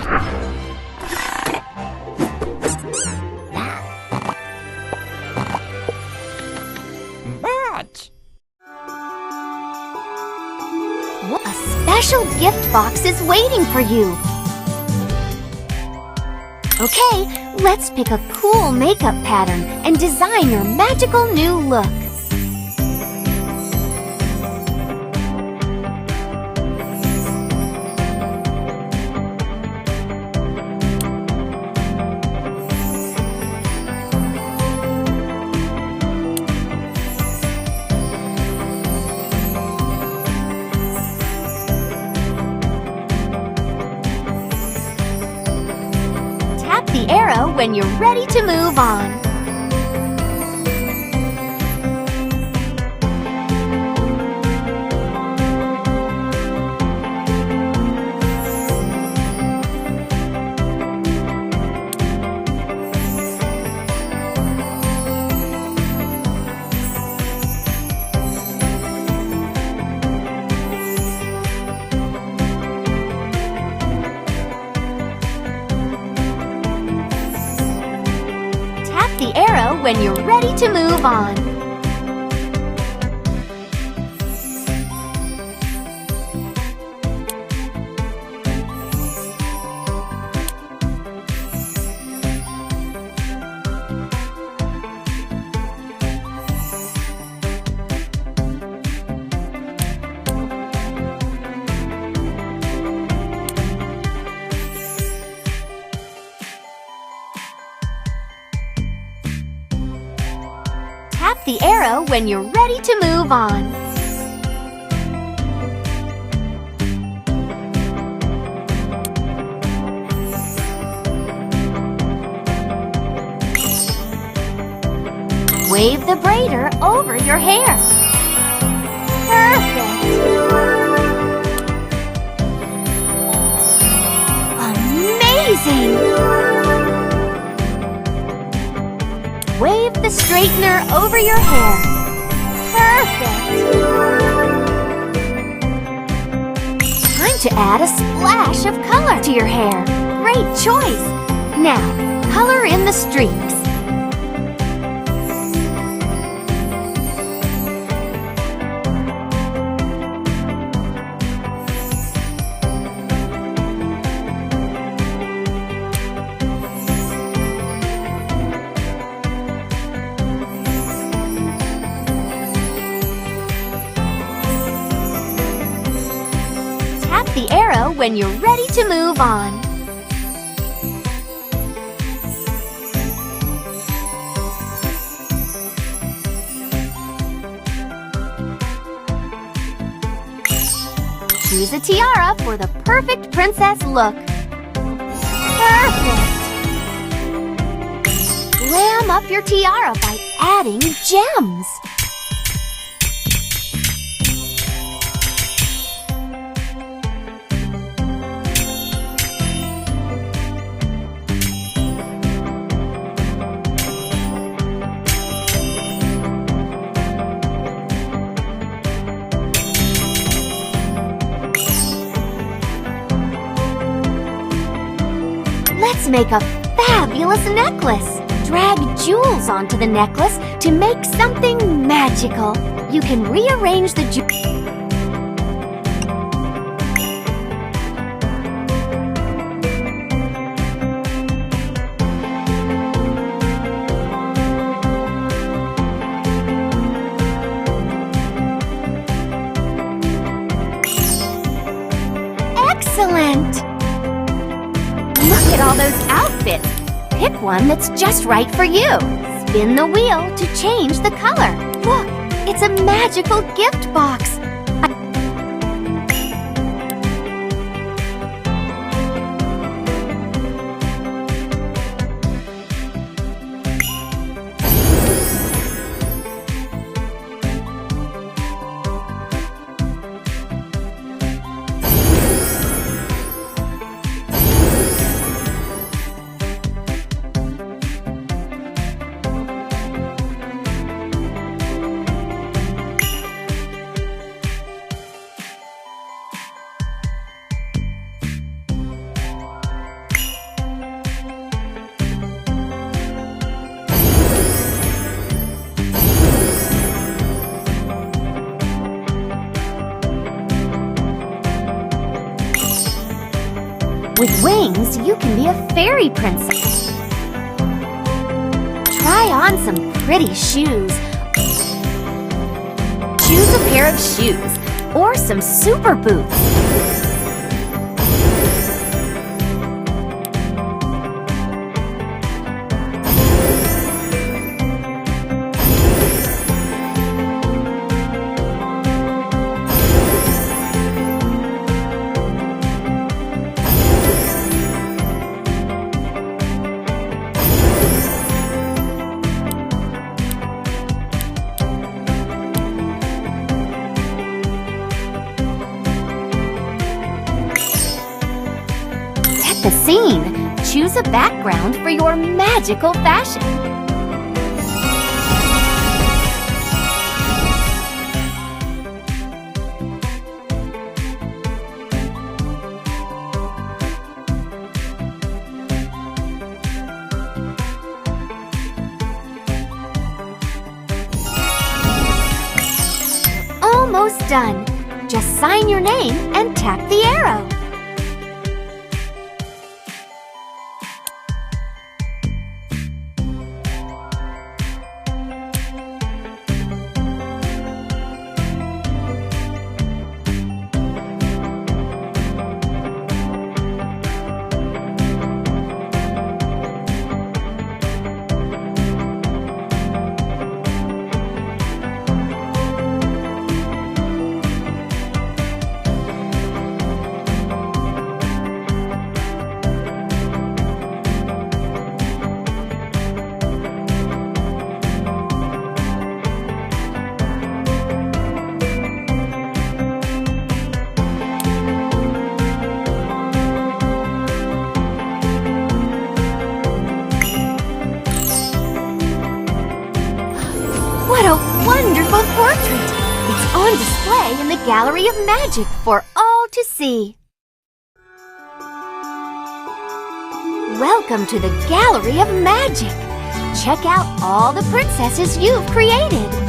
But a special gift box is waiting for you. Okay, let's pick a cool makeup pattern and design your magical new look. Tap the arrow when you're ready to move on. The arrow when you're ready to move on. Tap the arrow when you're ready to move on. Wave the braider over your hair. Perfect! Amazing! Wave the straightener over your hair. Perfect! Time to add a splash of color to your hair. Great choice! Now, color in the streaks. The arrow when you're ready to move on. Choose a tiara for the perfect princess look. Perfect! Glam up your tiara by adding gems. Let's make a fabulous necklace. Drag jewels onto the necklace to make something magical. You can rearrange the jewels. Excellent! Look at all those outfits. Pick one that's just right for you. Spin the wheel to change the color. Look, it's a magical gift box. With wings, you can be a fairy princess. Try on some pretty shoes. Choose a pair of shoes or some super boots. The scene. Choose a background for your magical fashion. Almost done. Just sign your name and tap the arrow. What a wonderful portrait! It's on display in the Gallery of Magic for all to see. Welcome to the Gallery of Magic. Check out all the princesses you've created.